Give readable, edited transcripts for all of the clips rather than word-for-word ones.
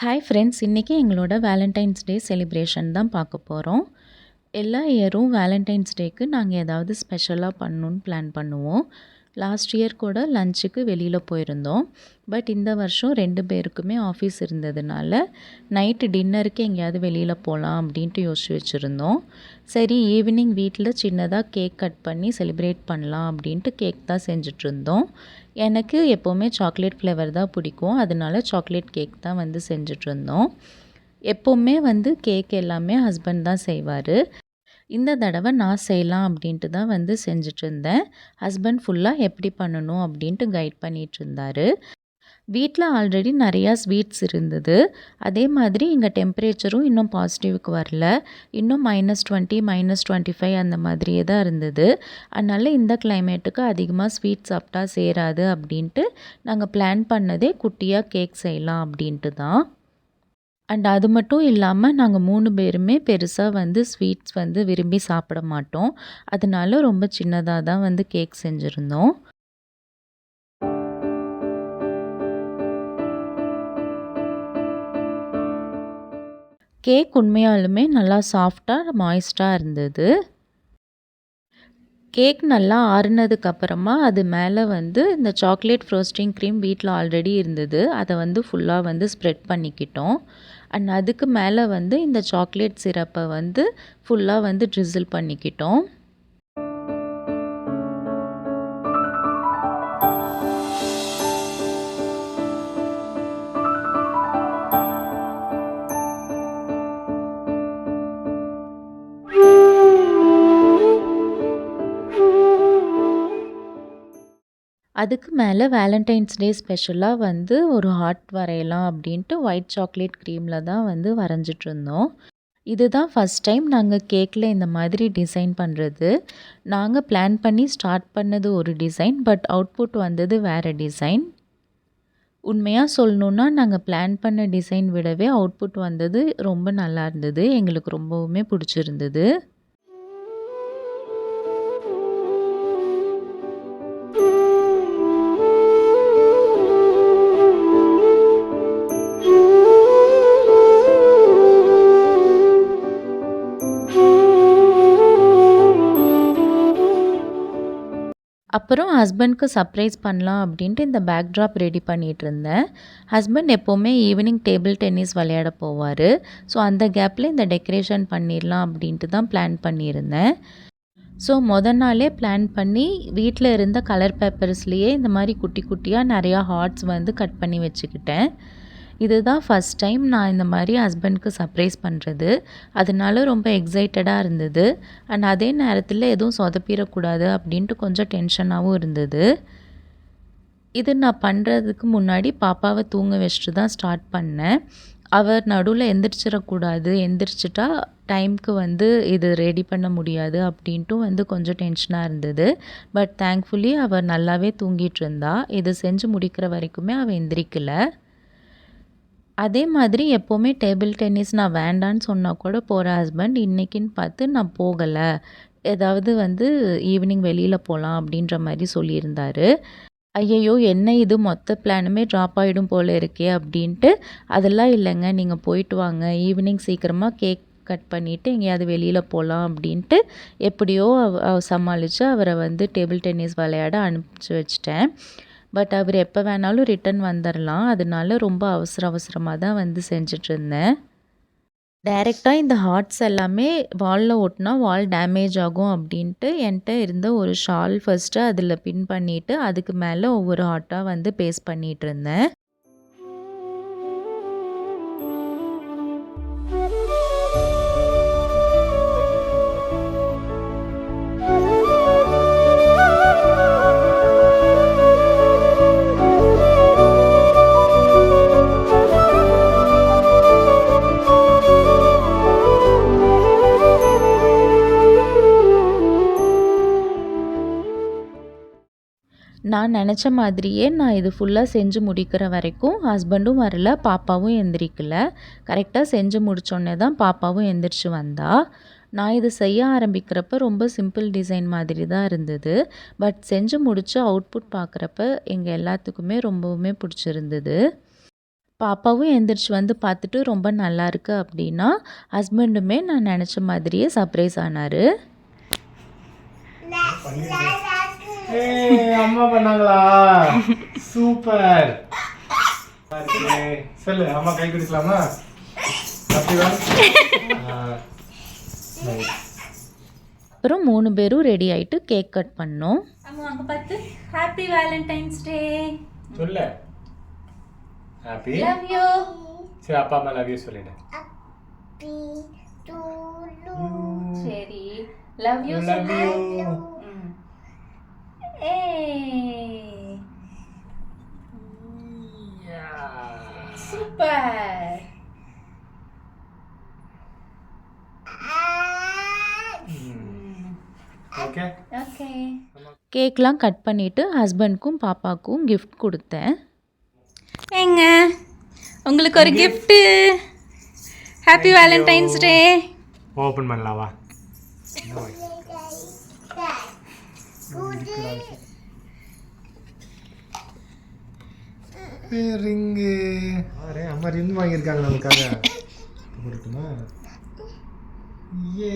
Hi friends, இன்றைக்கி எங்களோட Valentine's day celebration தான் பார்க்க போகிறோம். எல்லா இயரும் வேலண்டைன்ஸ் டேக்கு நாங்கள் ஏதாவது ஸ்பெஷலாக பண்ணணுன்னு பிளான் பண்ணுவோம். லாஸ்ட் இயர் கூட லஞ்சுக்கு வெளியில் போயிருந்தோம். பட் இந்த வருஷம் 2 பேருக்குமே ஆஃபீஸ் இருந்ததுனால நைட்டு டின்னருக்கு எங்கேயாவது வெளியில் போகலாம் அப்படின்ட்டு யோசிச்சு வச்சுருந்தோம். சரி, ஈவினிங் வீட்டில் சின்னதாக கேக் கட் பண்ணி செலிப்ரேட் பண்ணலாம் அப்படின்ட்டு கேக் தான் செஞ்சிட்ருந்தோம். எனக்கு எப்போவுமே சாக்லேட் ஃப்ளேவர் தான் பிடிக்கும். அதனால சாக்லேட் கேக் தான் செஞ்சிட்ருந்தோம். எப்போவுமே கேக் எல்லாமே ஹஸ்பண்ட் தான் செய்வார். இந்த தடவை நான் செய்யலாம் அப்படின்ட்டு தான் செஞ்சிட்ருந்தேன். ஹஸ்பண்ட் ஃபுல்லாக எப்படி பண்ணணும் அப்படின்ட்டு கைட் பண்ணிகிட்ருந்தாரு. வீட்டில் ஆல்ரெடி நிறையா ஸ்வீட்ஸ் இருந்தது. அதே மாதிரி இங்கே டெம்பரேச்சரும் இன்னும் பாசிட்டிவ்க்கு வரல. இன்னும் -20 -25 அந்த மாதிரியே தான் இருந்தது. அதனால் இந்த கிளைமேட்டுக்கு அதிகமாக ஸ்வீட் சாப்பிட்டா சேராது அப்படின்ட்டு நாங்கள் பிளான் பண்ணதே குட்டியாக கேக் செய்யலாம் அப்படின்ட்டு தான். அண்ட் அது மட்டும் இல்லாமல் நாங்கள் 3 பேருமே பெருசாக ஸ்வீட்ஸ் விரும்பி சாப்பிட மாட்டோம். அதனால ரொம்ப சின்னதாக தான் கேக் செஞ்சுருந்தோம். கேக் உண்மையாலுமே நல்லா சாஃப்டாக மாய்ஸ்டாக இருந்தது. கேக் நல்லா ஆறுனதுக்கப்புறமா அது மேலே இந்த சாக்லேட் ஃப்ரோஸ்டிங் க்ரீம் வீட்டில் ஆல்ரெடி இருந்தது. அதை ஃபுல்லாக ஸ்ப்ரெட் பண்ணிக்கிட்டோம். அண்ட் அதுக்கு மேலே இந்த சாக்லேட் சிரப்பை ஃபுல்லாக ட்ரிசில் பண்ணிக்கிட்டோம். அதுக்கு மேலே வேலண்டைன்ஸ் டே ஸ்பெஷலாக ஒரு ஹார்ட் வரையலாம் அப்படின்ட்டு ஒயிட் சாக்லேட் க்ரீமில் தான் வரைஞ்சிட்ருந்தோம். இதுதான் ஃபஸ்ட் டைம் நாங்கள் கேக்கில் இந்த மாதிரி டிசைன் பண்ணுறது. நாங்கள் பிளான் பண்ணி ஸ்டார்ட் பண்ணது ஒரு டிசைன், பட் அவுட்புட் வந்தது வேறு டிசைன். உண்மையாக சொல்லணுன்னா நாங்கள் பிளான் பண்ண டிசைன் விடவே அவுட்புட் வந்தது ரொம்ப நல்லா இருந்தது. எங்களுக்கு ரொம்பவுமே பிடிச்சிருந்தது. அப்புறம் ஹஸ்பண்ட்க்கு சர்ப்ரைஸ் பண்ணலாம் அப்படின்ட்டு இந்த பேக்ட்ராப் ரெடி பண்ணிகிட்ருந்தேன். ஹஸ்பண்ட் எப்போவுமே ஈவினிங் டேபிள் டென்னிஸ் விளையாட போவார். ஸோ அந்த கேப்பில் இந்த டெக்கரேஷன் பண்ணிடலாம் அப்படின்ட்டு தான் பிளான் பண்ணியிருந்தேன். ஸோ நாளே பிளான் பண்ணி வீட்டில் இருந்த கலர் பேப்பர்ஸ்லேயே இந்த மாதிரி குட்டி குட்டியாக நிறையா ஹார்ட்ஸ் கட் பண்ணி வச்சுக்கிட்டேன். இதுதான் ஃபஸ்ட் டைம் நான் இந்த மாதிரி ஹஸ்பண்ட்க்கு சர்ப்ரைஸ் பண்ணுறது. அதனால ரொம்ப எக்ஸைட்டடாக இருந்தது. அண்ட் அதே நேரத்தில் எதுவும் சொதப்பிடக்கூடாது அப்படின்ட்டு கொஞ்சம் டென்ஷனாகவும் இருந்தது. இது நான் பண்ணுறதுக்கு முன்னாடி பாப்பாவை தூங்க வச்சுட்டு தான் ஸ்டார்ட் பண்ணேன். அவர் நடுவில் எந்திரிச்சிடக்கூடாது, எந்திரிச்சிட்டா டைமுக்கு இது ரெடி பண்ண முடியாது அப்படின்ட்டு கொஞ்சம் டென்ஷனாக இருந்தது. பட் தேங்க்ஃபுல்லி அவர் நல்லாவே தூங்கிட்டு இருந்தா. இது செஞ்சு முடிக்கிற வரைக்குமே அவள் எந்திரிக்கலை. அதே மாதிரி எப்போவுமே டேபிள் டென்னிஸ் நான் வேண்டான்னு சொன்னால் கூட போகிற ஹஸ்பண்ட் இன்றைக்கின்னு பார்த்து நான் போகலை, ஏதாவது ஈவினிங் வெளியில் போகலாம் அப்படின்ற மாதிரி சொல்லியிருந்தார். ஐயையோ, என்ன இது மொத்த பிளானுமே ட்ராப் ஆகிடும் போல் இருக்கே அப்படின்ட்டு, அதெல்லாம் இல்லைங்க, நீங்கள் போயிட்டு வாங்க, ஈவினிங் சீக்கிரமாக கேக் கட் பண்ணிவிட்டு எங்கேயாவது வெளியில் போகலாம் அப்படின்ட்டு எப்படியோ சமாளித்து அவரை டேபிள் டென்னிஸ் விளையாட அனுப்பிச்சி வச்சிட்டேன். பட் அவர் எப்போ வேணாலும் ரிட்டன் வந்துடலாம். அதனால ரொம்ப அவசரமாக தான் செஞ்சிட்ருந்தேன். டைரெக்டாக இந்த ஹார்ட்ஸ் எல்லாமே வாலில் ஒட்டினா வால் டேமேஜ் ஆகும் அப்படின்ட்டு என்கிட்ட இருந்த ஒரு ஷால் ஃபஸ்ட்டு அதில் பின் பண்ணிவிட்டு அதுக்கு மேலே ஒவ்வொரு ஹார்ட்டாக பேஸ்ட் பண்ணிகிட்ருந்தேன். நான் நினச்ச மாதிரியே நான் இது ஃபுல்லாக செஞ்சு முடிக்கிற வரைக்கும் ஹஸ்பண்டும் வரல, பாப்பாவும் எந்திரிக்கல. கரெக்டாக செஞ்சு முடித்தோடனே தான் பாப்பாவும் எந்திரிச்சு வந்தா. நான் இது செய்ய ஆரம்பிக்கிறப்ப ரொம்ப சிம்பிள் டிசைன் மாதிரி தான் இருந்தது. பட் செஞ்சு முடித்து அவுட்புட் பார்க்குறப்ப எங்கள் எல்லாத்துக்குமே ரொம்பவுமே பிடிச்சிருந்தது. பாப்பாவும் எந்திரிச்சு வந்து பார்த்துட்டு ரொம்ப நல்லா இருக்கு அப்படின்னா, ஹஸ்பண்டுமே நான் நினச்ச மாதிரியே சர்ப்ரைஸ் ஆனார். அம்மா பண்ணாங்களா? சூப்பர். சொல்லு, அம்மா கை கொடுக்கலாமா? அப்புறம் 3 பேரும் ரெடி ஆகிட்டு கேக் கட் பண்ணோம். அம்மா அங்கே பார்த்து ஹாப்பி வேலண்டைன்ஸ் டே சொல்லு. Happy love you. சரி, அப்பா அம்மா லவ் யூ சொல்லிடு. சரி love you love you. Super. Okay okay. கேக்லாம் கட் பண்ணிவிட்டு ஹஸ்பண்ட்க்கும் பாப்பாவுக்கும் கிஃப்ட் கொடுத்தேன். ஏங்க உங்களுக்கு ஒரு gift. Happy valentine's day. Open பண்ணலாமா? ரிங்கு. அரே அம்மா ரிங் வாங்கியிருக்காங்க நமக்காக. கொடுக்கணுமா? ஏ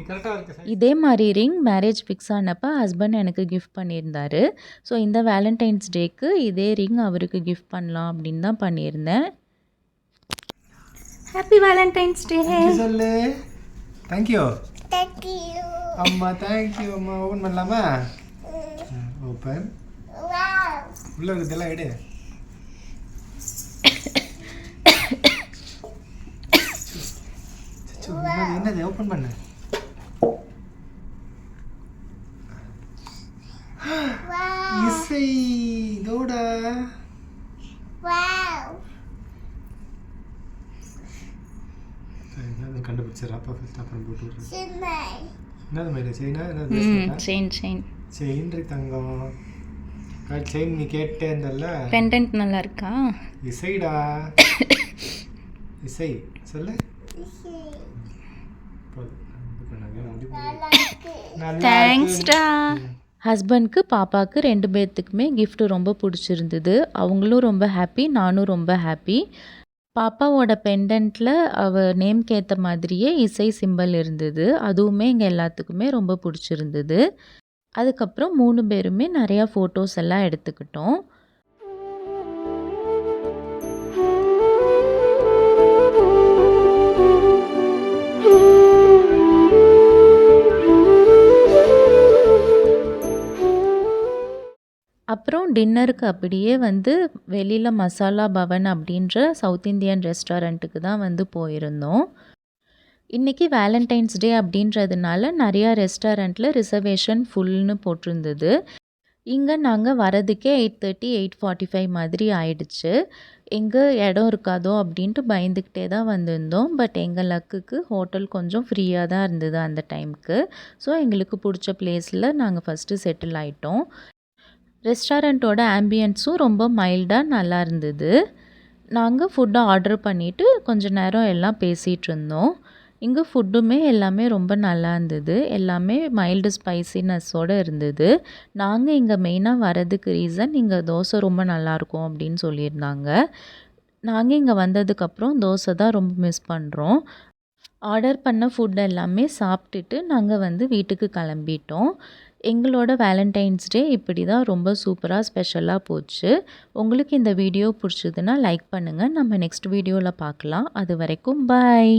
கரெக்டாக இருக்கு. இதே மாதிரி ரிங் மேரேஜ் ஃபிக்ஸ் ஆனப்போ ஹஸ்பண்ட் எனக்கு கிஃப்ட் பண்ணியிருந்தார். ஸோ இந்த வேலண்டைன்ஸ் டேக்கு இதே ரிங் அவருக்கு கிஃப்ட் பண்ணலாம் அப்படின்னு தான் பண்ணியிருந்தேன். Happy valentine's day. சொல்லு. தேங்க்யூ. அம்மா தேங்க்யூ. அம்மா ஓப்பன் பண்ணலாமா? ஓப்பன். உள்ள இருக்குதெல்லாம் எடு. என்னது ஓப்பன் பண்ணு. இசை இதோட கண்டுபிடிச்சிடறா. ஃபர்ஸ்ட் அப்புறம் போட்டு விடுறேன். என்னது மாதிரி செயினா? என்னது செயின் செயின் செயின் தங்கம். செயின் நீ கேட்டே இருந்தல்ல. பெண்டன்ட் நல்லா இருக்கா? இசைடா. இசை சொல்லு. தேங்க்ஸ்டா. ஹஸ்பண்ட்க்கு பாப்பாவுக்கு 2 பேர்த்துக்குமே gift ரொம்ப பிடிச்சிருந்தது. அவங்களும் ரொம்ப ஹாப்பி, நானும் ரொம்ப ஹாப்பி. பாப்பாவோட பெண்டன்ட்டில் அவள் நேம்க்கு ஏற்ற மாதிரியே இசை சிம்பல் இருந்தது. அதுவுமே எங்கள் எல்லாத்துக்குமே ரொம்ப பிடிச்சிருந்தது. அதுக்கப்புறம் 3 பேருமே நிறையா ஃபோட்டோஸ் எல்லாம் எடுத்துக்கிட்டோம். அப்புறம் டின்னருக்கு அப்படியே வந்து வெளியில் மசாலா பவன் அப்படின்ற சவுத் இந்தியன் ரெஸ்டாரண்ட்டுக்கு தான் வந்து போயிருந்தோம். இன்றைக்கி வேலண்டைன்ஸ் டே அப்படின்றதுனால நிறையா ரெஸ்டாரண்ட்டில் ரிசர்வேஷன் ஃபுல்னு போட்டிருந்தது. இங்கே நாங்கள் வரதுக்கே 8:30 8:45 மாதிரி ஆயிடுச்சு. எங்கே இடம் இருக்காதோ அப்படின்ட்டு பயந்துக்கிட்டே தான் வந்திருந்தோம். பட் எங்கள் லக்குக்கு ஹோட்டல் கொஞ்சம் ஃப்ரீயாக தான் இருந்தது அந்த டைமுக்கு. ஸோ எங்களுக்கு பிடிச்ச பிளேஸில் நாங்கள் ஃபஸ்ட்டு செட்டில் ஆகிட்டோம். ரெஸ்டாரண்ட்டோட ஆம்பியன்ஸும் ரொம்ப மைல்டாக நல்லா இருந்தது. நாங்கள் ஃபுட்டை ஆர்டர் பண்ணிவிட்டு கொஞ்ச நேரம் எல்லாம் பேசிகிட்டு இருந்தோம். இங்கே ஃபுட்டுமே எல்லாமே ரொம்ப நல்லா இருந்தது. எல்லாமே மைல்டு ஸ்பைசினஸோடு இருந்தது. நாங்கள் இங்கே மெயினாக வரதுக்கு ரீசன் இங்கே தோசை ரொம்ப நல்லாயிருக்கும் அப்படின்னு சொல்லியிருந்தாங்க. நாங்கள் இங்கே வந்ததுக்கப்புறம் தோசை தான் ரொம்ப மிஸ் பண்ணுறோம். ஆர்டர் பண்ண ஃபுட் எல்லாமே சாப்பிட்டுட்டு நாங்கள் வந்து வீட்டுக்கு கிளம்பிட்டோம். எங்களோட வேலண்டைன்ஸ் டே இப்படி தான் ரொம்ப சூப்பராக ஸ்பெஷலாக போச்சு. உங்களுக்கு இந்த வீடியோ பிடிச்சதுன்னா லைக் பண்ணுங்கள். நம்ம நெக்ஸ்ட் வீடியோவில் பார்க்கலாம். அது வரைக்கும் பாய்.